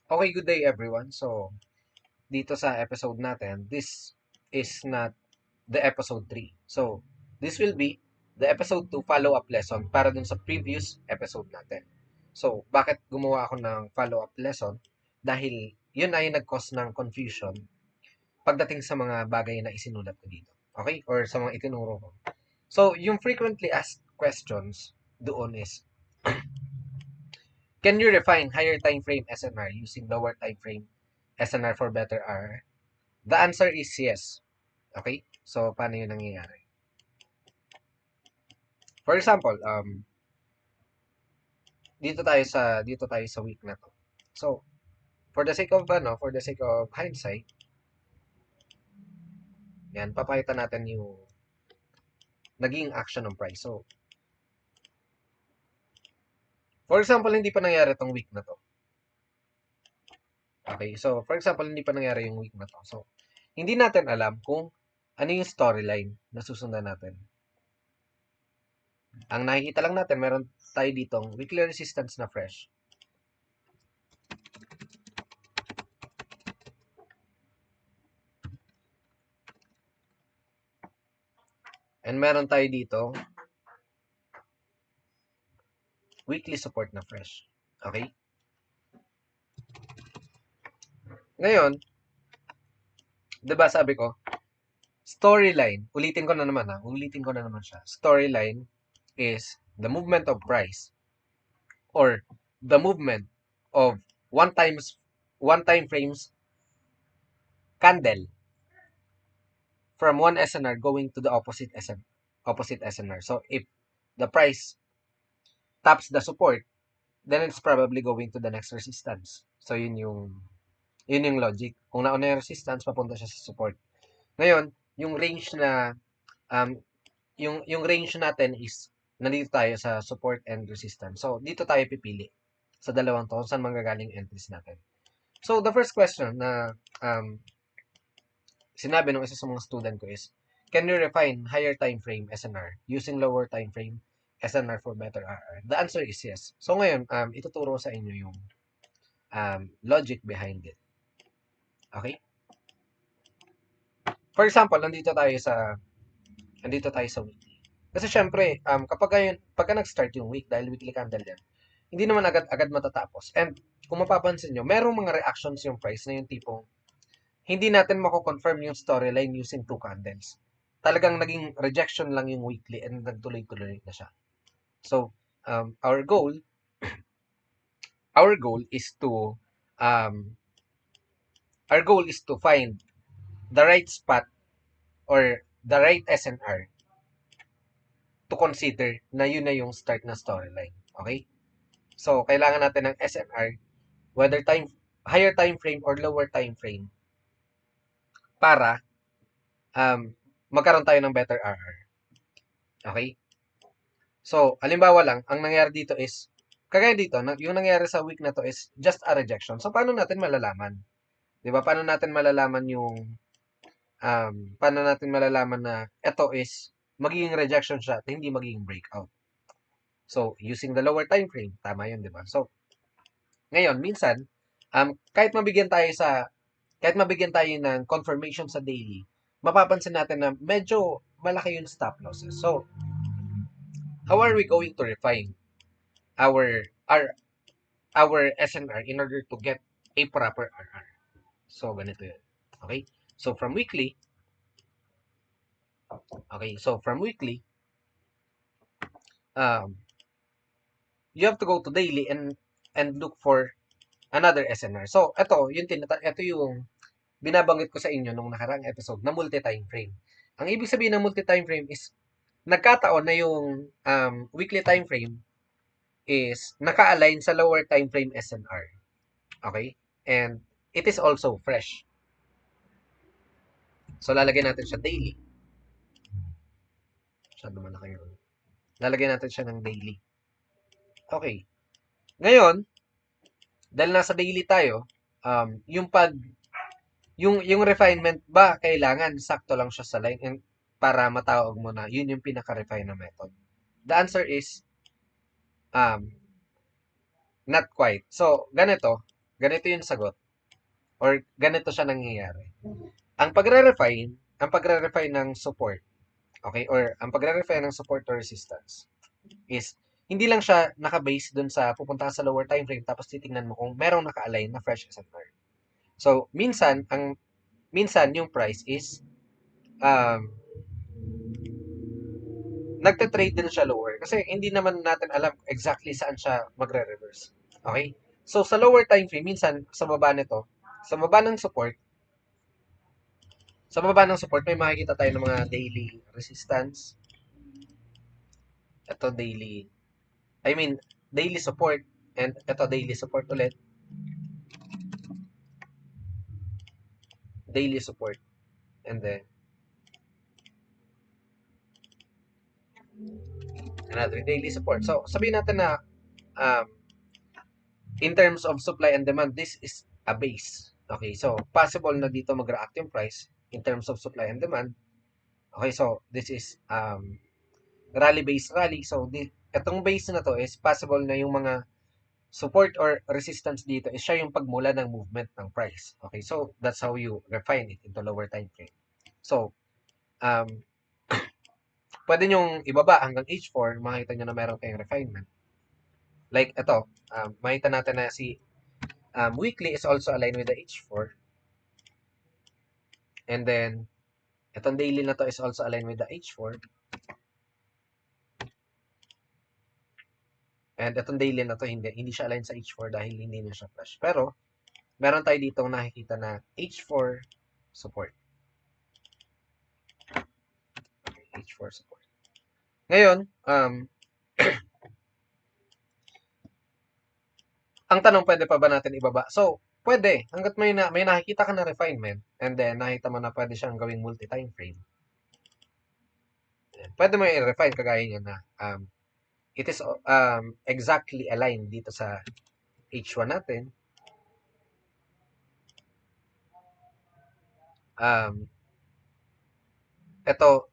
Okay, good day everyone. So, dito sa episode natin, this is not the episode 3. So, this will be the episode 2 follow-up lesson para dun sa previous episode natin. So, bakit gumawa ako ng follow-up lesson? Dahil yun ay nag-cause ng confusion pagdating sa mga bagay na isinulat ko dito. Okay? Or sa mga itinuro ko. So, yung frequently asked questions doon is, can you refine higher time frame SNR using lower time frame SNR for better R? The answer is yes. Okay? So, paano yun nangyayari? For example, dito tayo sa week na to. So, for the sake of hindsight, yan, papakita natin yung naging action ng price. So, for example, hindi pa nangyari tong week na to. Okay? So, for example, hindi pa nangyari yung week na to. So, hindi natin alam kung ano yung storyline na susundan natin. Ang nakikita lang natin, meron tayo ditong weekly resistance na fresh. And meron tayo dito weekly support na fresh. Okay? Ngayon, 'di ba sabi ko, storyline, ulitin ko na naman siya. Storyline is the movement of price or the movement of one time frames candle from one SNR going to the opposite SNR. So if the price taps the support, then it's probably going to the next resistance. So yun yung logic. Kung nauna yung resistance, papunta siya sa support. Ngayon, yung range na um, yung range natin is nandito tayo sa support and resistance. So, dito tayo pipili sa dalawang to, saan manggagaling entries natin. So, the first question na sinabi ng isa sa mga student ko is, can you refine higher time frame SNR using lower time frame SNR for better RR? The answer is yes. So, ngayon, ituturo sa inyo yung logic behind it. Okay? For example, nandito tayo sa weekly. Kasi syempre, pagka nag-start yung week, dahil weekly candle yan, hindi naman agad-agad matatapos. And kung mapapansin nyo, merong mga reactions yung price na yung tipong hindi natin mako-confirm yung storyline using two candles. Talagang naging rejection lang yung weekly and nagtuloy-tuloy na siya. So, um, our goal our goal is to um, find the right spot or the right SNR to consider na yun na yung start na storyline. Okay? So, kailangan natin ng SNR, whether higher time frame or lower time frame, para magkaroon tayo ng better RR. Okay? So, halimbawa lang, ang nangyari dito is, kagaya dito, yung nangyari sa week na to is just a rejection. So, paano natin malalaman? Di ba? Paano natin malalaman na ito is magiging rejection siya at hindi magiging breakout? So, using the lower time frame, tama yun, di ba? So, ngayon, minsan, kahit mabigyan tayo ng confirmation sa daily, mapapansin natin na medyo malaki yung stop losses. So, how are we going to refine our our our SNR in order to get a proper RR? So, ganito yun. Okay? So, from weekly, um, you have to go to daily and look for another SNR. So, ito yung binabanggit ko sa inyo nung nakaraang episode na multi-time frame. Ang ibig sabihin ng multi-time frame is nagkataon na yung weekly time frame is naka-align sa lower time frame SNR. Okay? And it is also fresh. So, lalagyan natin siya daily. Masyado malaki yun. Lalagyan natin siya ng daily. Okay. Ngayon, dahil nasa daily tayo, yung refinement ba kailangan sakto lang siya sa line and para matawag mo na yun yung pinaka-refine na method? The answer is um, not quite. So, ganito. ganito yung sagot or ganito siya nangyayari. Ang pagre-refine ng support, okay, or ang pagre-refine ng support or resistance is hindi lang siya naka-base dun sa pupunta sa lower time frame tapos titingnan mo kung merong naka-align na fresh SNR. So, minsan yung price is um, nagte-trade din siya lower kasi hindi naman natin alam exactly saan siya magre-reverse. Okay? So, sa lower time frame, minsan sa baba nito, sa baba ng support, sa baba ng support, may makikita tayo ng mga daily resistance. Ito daily support. And ito daily support ulit. Daily support. And then, another daily support. So, sabihin natin na um, in terms of supply and demand, this is a base. Okay, so possible na dito mag-react yung price in terms of supply and demand. Okay, so this is rally-based rally. So, itong base na to is possible na yung mga support or resistance dito is siya yung pagmula ng movement ng price. Okay, so that's how you refine it into lower time frame. So, um, pwede nyong ibaba hanggang H4, makita nyo na meron kayong refinement. Like ito, makita natin na si weekly is also aligned with the H4. And then, itong daily na to is also aligned with the H4. And itong daily na to, hindi siya aligned sa H4 dahil hindi na siya flash. Pero, meron tayo dito nakikita na H4 support. Okay, H4 support. Ngayon, ang tanong, pwede pa ba natin ibaba? So, pwede. Hanggat may nakikita ka na refinement, and then nakita mo na pwede siyang gawing multi-time frame, pwede mo i-refine kagaya niya na it is exactly aligned dito sa H1 natin.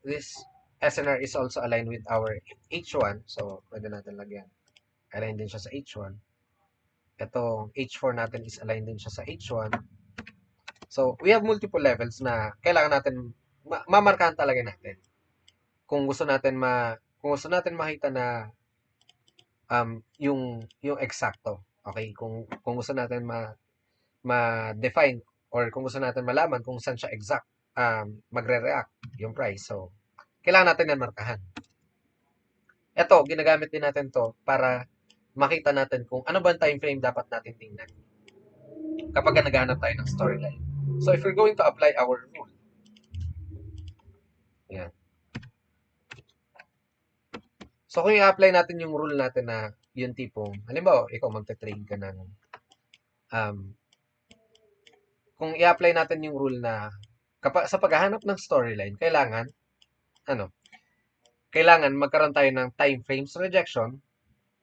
This SNR is also aligned with our H1. So, pwede natin lagyan. Aligned din siya sa H1. Ito, H4 natin is aligned din siya sa H1. So, we have multiple levels na kailangan natin mamarkahan talaga natin. Kung gusto natin makita na yung eksakto. Okay? Kung gusto natin ma-define or kung gusto natin malaman kung saan siya exact magre-react yung price. So, kailangan natin yan markahan. Ito, ginagamit din natin to para makita natin kung ano ba ang time frame dapat natin tingnan kapag naghahanap tayo ng storyline. So, if we're going to apply our rule, yan. So, kung i-apply natin yung rule natin na yung tipong, halimbawa, ikaw magte-trade ka ng, kung i-apply natin yung rule na sa paghahanap ng storyline, kailangan magkaroon tayo ng time frames rejection,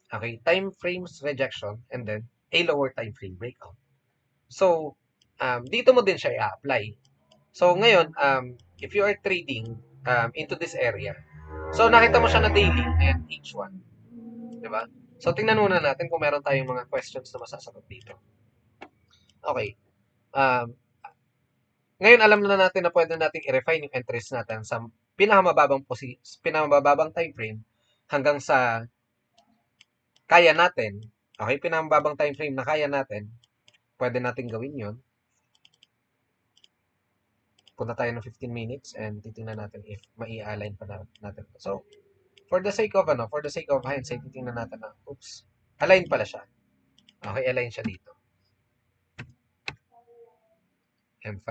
okay, time frames rejection, and then a lower time frame breakout. So, dito mo din siya i-apply. So, ngayon, if you are trading into this area, so nakita mo siya na daily and H1, di ba? So, tingnan muna natin kung meron tayong mga questions na masasagot dito. Okay. Ngayon, alam na natin na pwede nating i-refine yung entries natin sa pinakamababang time frame hanggang sa kaya natin. Okay, pinakamababang time frame na kaya natin, pwede natin gawin yon. Punta tayo ng 15 minutes and titingnan natin if mai-align pa natin. So, for the sake of hindsight, titingnan natin na, oops, align pala siya. Okay, align siya dito. M5,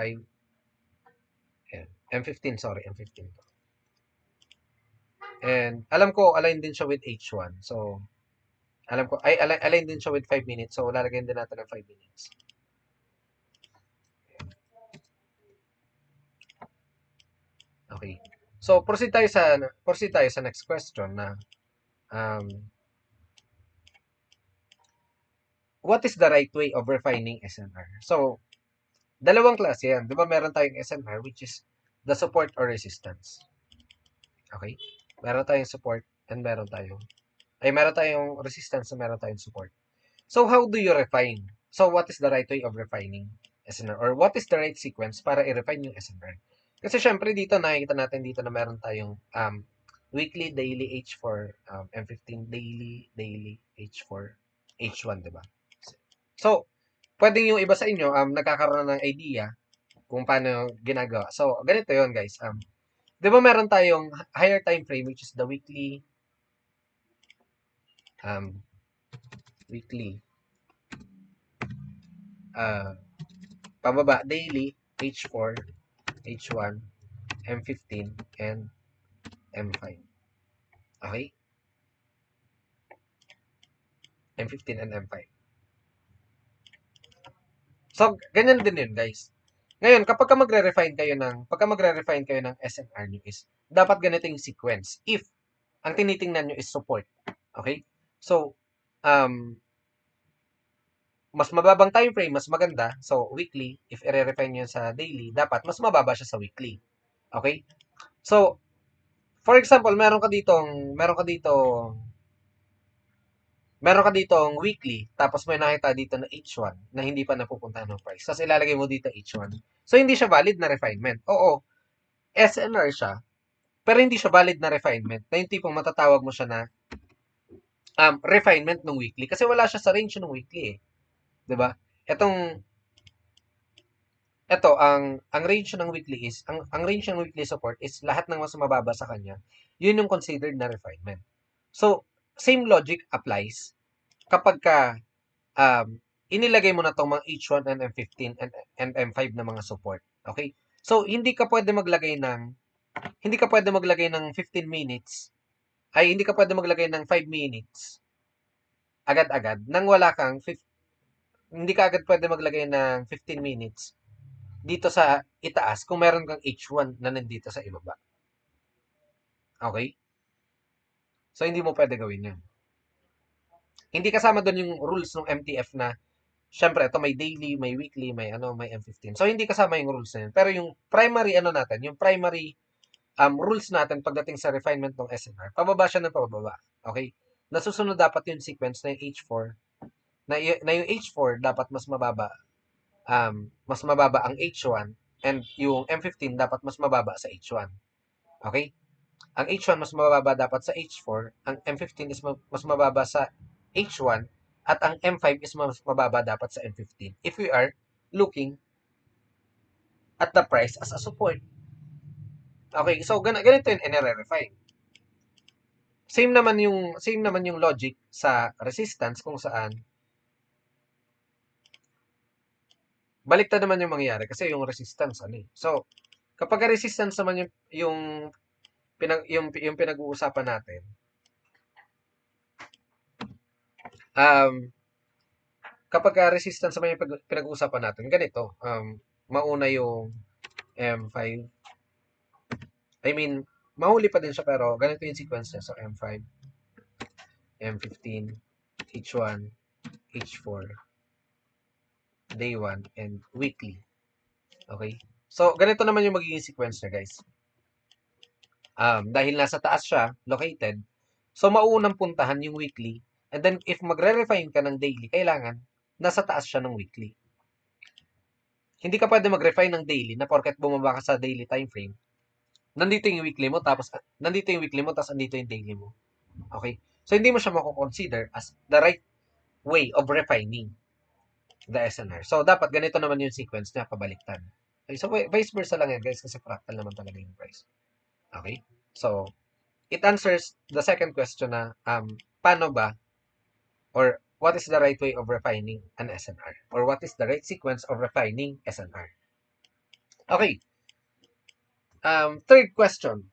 M15, sorry, M15 to. And alam ko, align din siya with H1. So, align din siya with 5 minutes. So, lalagyan din natin ng 5 minutes. Okay. So, proceed tayo sa next question na what is the right way of refining SNR? So, dalawang klase yan. Di ba meron tayong SNR which is the support or resistance. Okay? Meron tayong support and meron tayong resistance and meron tayong support. So, how do you refine So, what is the right way of refining SNR? Or what is the right sequence para i-refine yung SNR? Kasi syempre dito, nakikita natin dito na meron tayong weekly, daily, H4, M15, daily, H4, H1, di ba? So, pwedeng yung iba sa inyo, nagkakaroon ng idea kung paano ginagawa. So, ganito yon guys. Di ba meron tayong higher time frame, which is the um, weekly, uh, pababa, daily, H4, H1, M15, and M5. Okay? M15 and M5. So, ganyan din yun, guys. Ngayon, pagka magre-refine kayo ng SNR nyo is, dapat ganito yung sequence. If, ang tinitingnan nyo is support. Okay? So, um, mas mababang time frame, mas maganda. So, weekly, if i-refine nyo sa daily, dapat mas mababa siya sa weekly. Okay? So, for example, meron ka ditong weekly, tapos may nakita dito na H1 na hindi pa napupuntahan ng price. Tapos ilalagay mo dito H1. So, hindi siya valid na refinement. Oo, SNR siya, pero hindi siya valid na refinement. Na yung tipong matatawag mo siya na refinement ng weekly. Kasi wala siya sa range ng weekly eh. 'Di ba? Etong, ang range ng weekly is, ang range ng weekly support is lahat ng mas mababa sa kanya. Yun yung considered na refinement. So, same logic applies kapag ka inilagay mo na tong mga H1 and M15 and M5 na mga support. Okay? So, hindi ka pwede maglagay ng 15 minutes, hindi ka pwede maglagay ng 5 minutes agad-agad nang wala kang, hindi ka agad pwede maglagay ng 15 minutes dito sa itaas kung meron kang H1 na nandito sa ibaba. Okay? So, hindi mo pwede gawin yan. Hindi kasama doon yung rules ng MTF na syempre, ito may daily, may weekly, may M15. So, hindi kasama yung rules na yun. Pero yung primary, yung primary rules natin pagdating sa refinement ng SNR, pababa siya ng pababa. Okay? Nasusunod dapat yung sequence na yung H4, na yung H4 dapat mas mababa ang H1, and yung M15 dapat mas mababa sa H1. Okay? Ang H1 mas mababa dapat sa H4, ang M15 is mas mababa sa H1, at ang M5 is mas mababa dapat sa M15 if we are looking at the price as a support. Okay, so ganito yung nire-refine. Same naman yung logic sa resistance kung saan baliktad naman yung mangyayari kasi yung resistance So, kapag resistance naman yung pinag-uusapan natin, um kapag resistance naman yung pinag-uusapan natin, ganito, mauna yung M5. I mean, mahuli pa din siya pero ganito yung sequence niya. So, M5, M15, H1, H4, day 1, and weekly. Okay? So, ganito naman yung magiging sequence niya, guys. Dahil nasa taas siya, located, so mauunang puntahan yung weekly, and then if magre-refine ka ng daily, kailangan nasa taas siya ng weekly. Hindi ka pwede mag-refine ng daily na porket bumaba ka sa daily time frame. Nandito yung weekly mo, tapos andito yung daily mo. Okay? So, hindi mo siya mako-consider as the right way of refining the SNR. So, dapat ganito naman yung sequence niya, pabaliktad. Okay? So, vice versa lang yan, guys, kasi fractal naman talaga yung price. Okay? So, it answers the second question na, paano ba, or what is the right way of refining an SNR? Or what is the right sequence of refining SNR? Okay. Third question.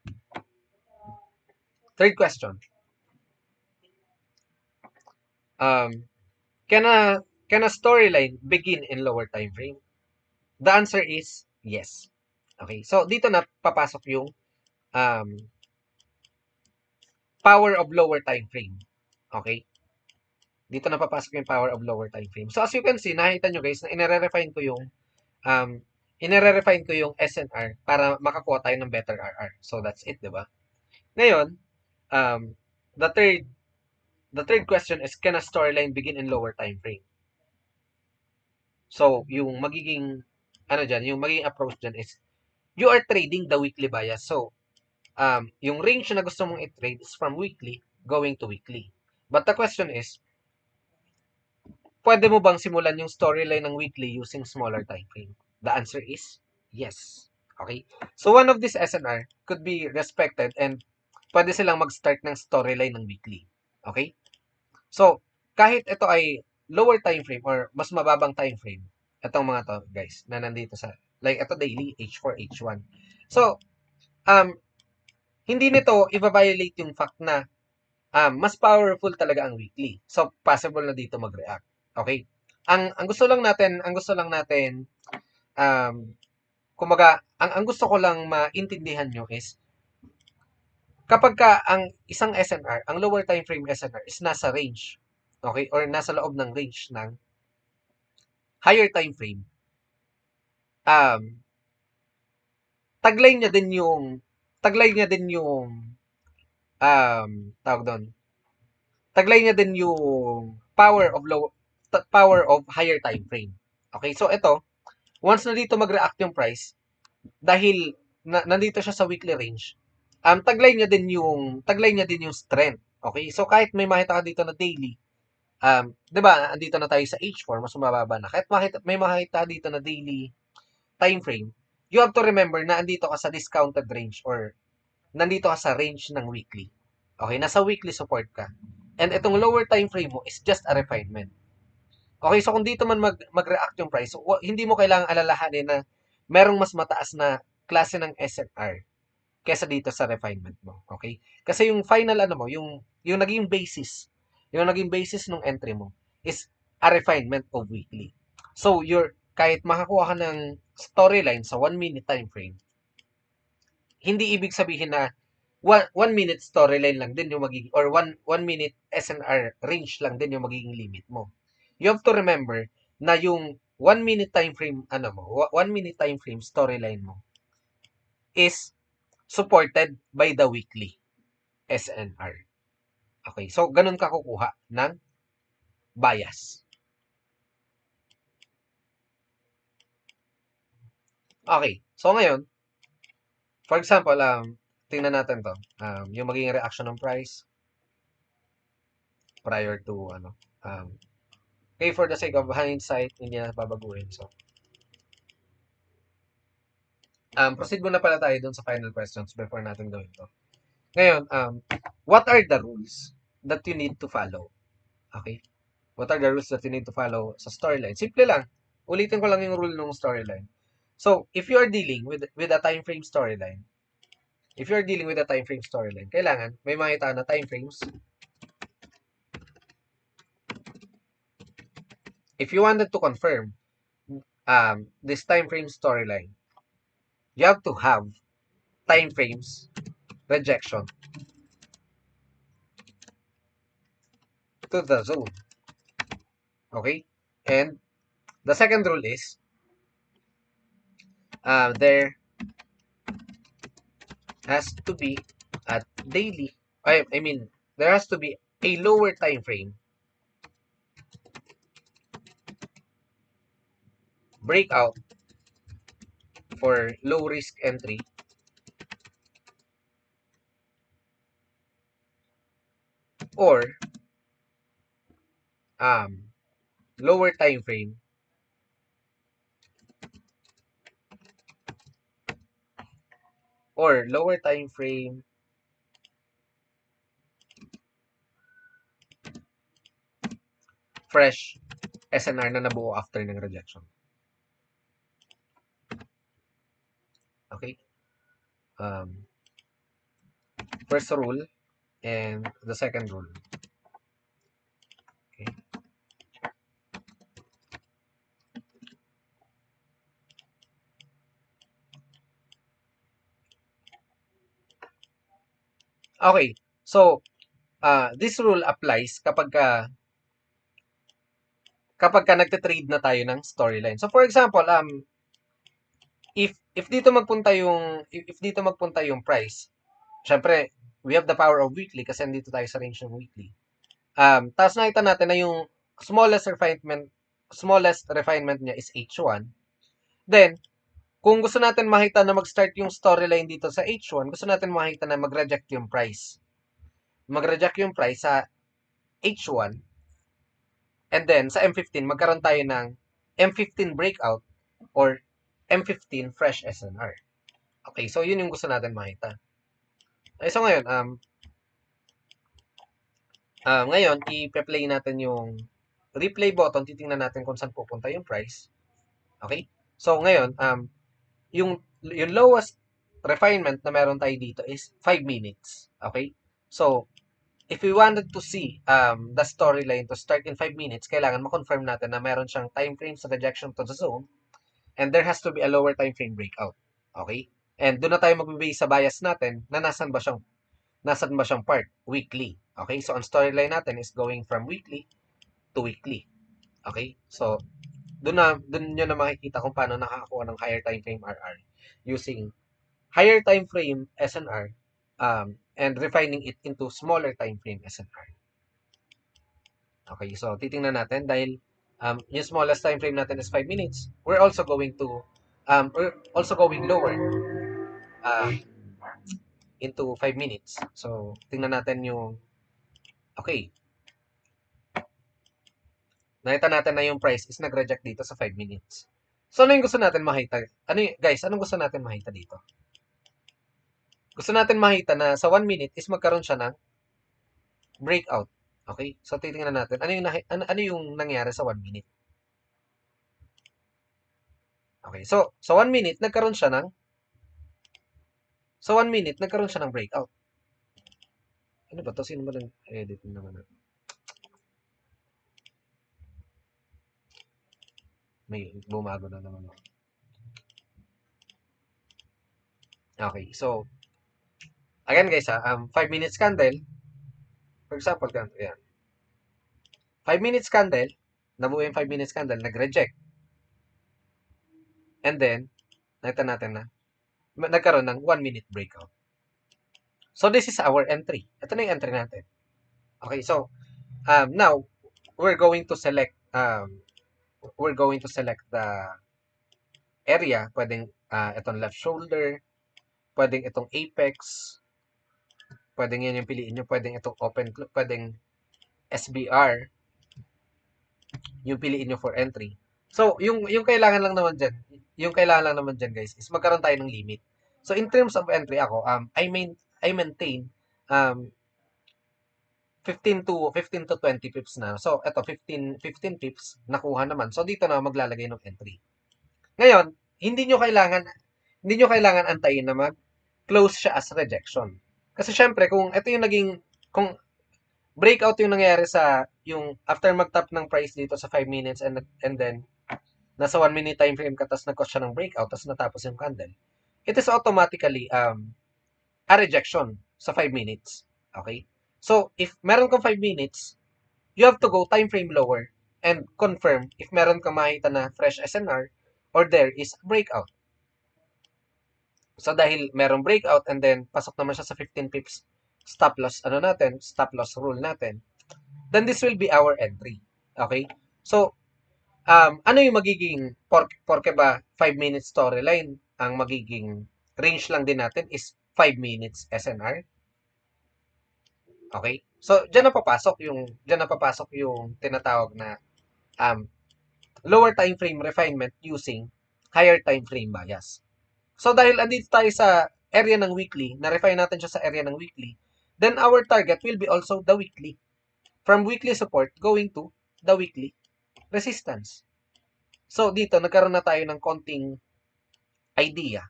Um, can a storyline begin in lower time frame? The answer is yes. Okay. So, dito na papasok yung um, power of lower time frame. Okay? Dito na papasok yung power of lower time frame. So, as you can see, nakita nyo guys, na um, inire-refine ko yung SNR para makakuha tayo ng better RR. So, that's it, di ba? Ngayon, um, the third question is, can a storyline begin in lower time frame? So, yung magiging, yung magiging approach dyan is, you are trading the weekly bias. So, yung range na gusto mong i-trade is from weekly going to weekly. But the question is, pwede mo bang simulan yung storyline ng weekly using smaller time frame? The answer is yes. Okay? So, one of these SNR could be respected and pwede silang mag-start ng storyline ng weekly. Okay? So, kahit ito ay lower time frame or mas mababang time frame, itong mga to, guys, na nandito sa, like, ito daily, H4, H1. So, hindi nito i-violate yung fact na mas powerful talaga ang weekly. So, possible na dito mag-react. Okay? Ang gusto lang natin, kumaga, ang gusto ko lang maintindihan nyo is, kapag ka ang isang SNR, ang lower time frame SNR is nasa range, okay, or nasa loob ng range ng higher time frame, um, taglay niya din yung, tawag doon, taglay niya din yung power of higher time frame. Okay, so ito, once na dito mag-react yung price, dahil nandito siya sa weekly range, taglay niya din yung strength. Okay, so kahit may makita ka dito na daily, 'di ba, andito na tayo sa H4, mas mababa na. Kahit may makita ka dito na daily time frame, you have to remember na andito ka sa discounted range or nandito ka sa range ng weekly. Okay, nasa weekly support ka. And itong lower time frame mo is just a refinement. Okay, so kung dito man mag-react yung price, so, hindi mo kailangang alalahanin na merong mas mataas na klase ng SNR kesa dito sa refinement mo. Okay? Kasi yung final mo, yung naging basis ng entry mo is a refinement of weekly. So, kahit makakuha ka ng storyline sa 1 minute time frame, hindi ibig sabihin na 1 minute storyline lang din yung magiging, or 1 minute SNR range lang din yung magiging limit mo. You have to remember na yung 1 minute time frame, 1 minute time frame storyline mo is supported by the weekly SNR. Okay, so ganun ka kukuha ng bias. Okay, so ngayon, for example, tingnan natin to. Yung magiging reaction ng price prior to okay, for the sake of hindsight, hindi na babaguhin. So, proceed muna pala tayo dun sa final questions before natin gawin to. Ngayon, what are the rules that you need to follow? Okay? What are the rules that you need to follow sa storyline? Simple lang. Ulitin ko lang yung rule ng storyline. So, if you are dealing with a time frame storyline, kailangan may makita na time frames. If you wanted to confirm this time frame storyline, you have to have time frames rejection to the zone. Okay? And the second rule is there has to be at daily, I mean, there has to be a lower time frame breakout for low risk entry or lower time frame fresh SNR na nabuo after ng rejection. Okay? First rule and the second rule. Okay? Okay. So, this rule applies kapag nagte-trade na tayo ng storyline. So, for example, if dito magpunta yung price, syempre, we have the power of weekly kasi nandito tayo sa range ng weekly. Tapos nakita natin na yung smallest refinement smallest refinement niya is H1. Then, kung gusto natin makita na mag-start yung storyline dito sa H1, gusto natin makita na mag-reject yung price. Mag-reject yung price sa H1. And then, sa M15, magkaroon tayo ng M15 breakout or M15 fresh SNR. Okay, so yun yung gusto natin makita. Okay, so ngayon, i-play natin yung replay button. Titingnan natin kung saan pupunta yung price. Okay? So, ngayon, yung lowest refinement na meron tayo dito is 5 minutes. Okay? So, if we wanted to see the storyline to start in 5 minutes, kailangan ma-confirm natin na meron siyang time frame sa rejection to the zone and there has to be a lower time frame breakout. Okay? And doon na tayo mag-base sa bias natin na nasan ba siyang part? Weekly. Okay? So, ang storyline natin is going from weekly to weekly. Okay? So, doon nyo na makikita kung paano nakakakuha ng higher time frame RR using higher time frame SNR and refining it into smaller time frame SNR. Okay, so titingnan natin dahil yung smallest time frame natin is 5 minutes. We're also going lower into 5 minutes. So, tingnan natin yung okay. Nakita natin na yung price is nag-reject dito sa 5 minutes. So, ano yung gusto natin makita? Guys, anong gusto natin makita dito? Gusto natin makita na sa 1 minute is magkaroon siya ng breakout. Okay? So, titingnan natin. Ano yung nangyari sa 1 minute? Okay. So, sa 1 minute, nagkaroon siya ng breakout. Ano ba to? Sino ba nag-edit naman? May bumago na naman. Okay. So, again guys 5 minutes candle. For example, yan. 5 minutes candle, nabuo yung 5 minutes candle, nag-reject. And then, nakita natin na nagkaroon ng 1 minute breakout. So, this is our entry. Ito na yung entry natin. Okay, so, now, we're going to select the area. Pwedeng itong left shoulder, pwedeng itong apex, pwedeng yan yung piliin nyo, pwedeng itong open, pwedeng SBR, yung piliin nyo for entry. So, yung kailangan lang naman dyan, guys, is magkaroon tayo ng limit. So, in terms of entry ako, I maintain 15 to 20 pips na. So, eto 15 pips nakuha naman. So, dito na maglalagay ng entry. Ngayon, hindi nyo kailangan antayin na mag-close siya as rejection. Kasi syempre, kung breakout yung nangyayari sa yung after mag-tap ng price dito sa 5 minutes and then nasa 1 minute time frame ka tapos nag-cause siya ng breakout tapos natapos yung candle, it is automatically a rejection sa 5 minutes. Okay? So, if meron kang 5 minutes, you have to go time frame lower and confirm if meron kang makita na fresh SNR or there is breakout. So, dahil merong breakout and then pasok naman siya sa 15 pips stop loss rule natin, then this will be our entry. Okay? So, ano yung magiging, porke ba 5 minutes storyline, ang magiging range lang din natin is 5 minutes SNR. Okay? So, diyan na papasok yung tinatawag na lower time frame refinement using higher time frame bias. So, dahil andito tayo sa area ng weekly, na-refine natin siya sa area ng weekly, then our target will be also the weekly. From weekly support going to the weekly resistance. So, dito, nagkaroon na tayo ng konting idea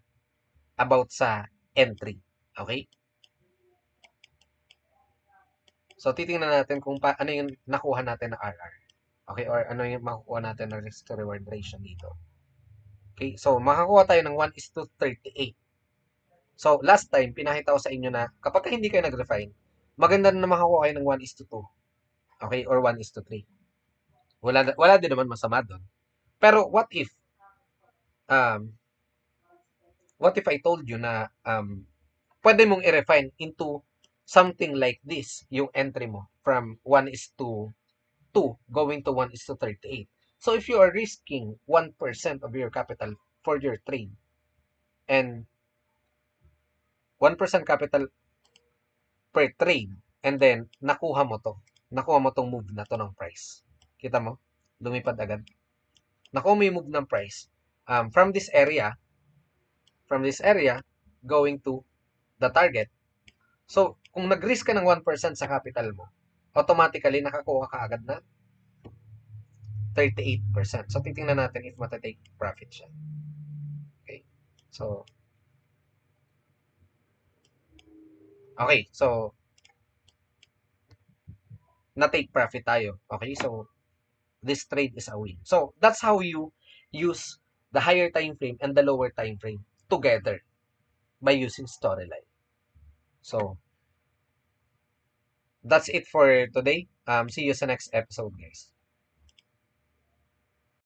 about sa entry. Okay? So, titingnan natin kung ano yung nakuha natin na RR. Okay? Or ano yung makukuha natin na risk to reward ratio dito. Okay? So, makakuha tayo ng 1:38. So, last time, pinakita ko sa inyo na kapag hindi kayo nag-refine, maganda na makakuha kayo ng 1:2. Okay? Or 1:3. Wala din naman masama doon. Pero, what if I told you na pwede mong i-refine into something like this, yung entry mo, from 1:2 going to 1:38. So if you are risking 1% of your capital for your trade and 1% capital per trade and then nakuha mo tong move na to ng price. Kita mo? Lumipad agad. Nakuha mo yung move ng price from this area going to the target. So, kung nag-risk ka ng 1% sa capital mo, automatically nakakuha ka agad na 38%. So, titingnan natin if matatake profit siya. Okay. So, na-take profit tayo. Okay, so this trade is a win. So, that's how you use the higher time frame and the lower time frame together by using storyline. So, that's it for today. See you sa next episode, guys.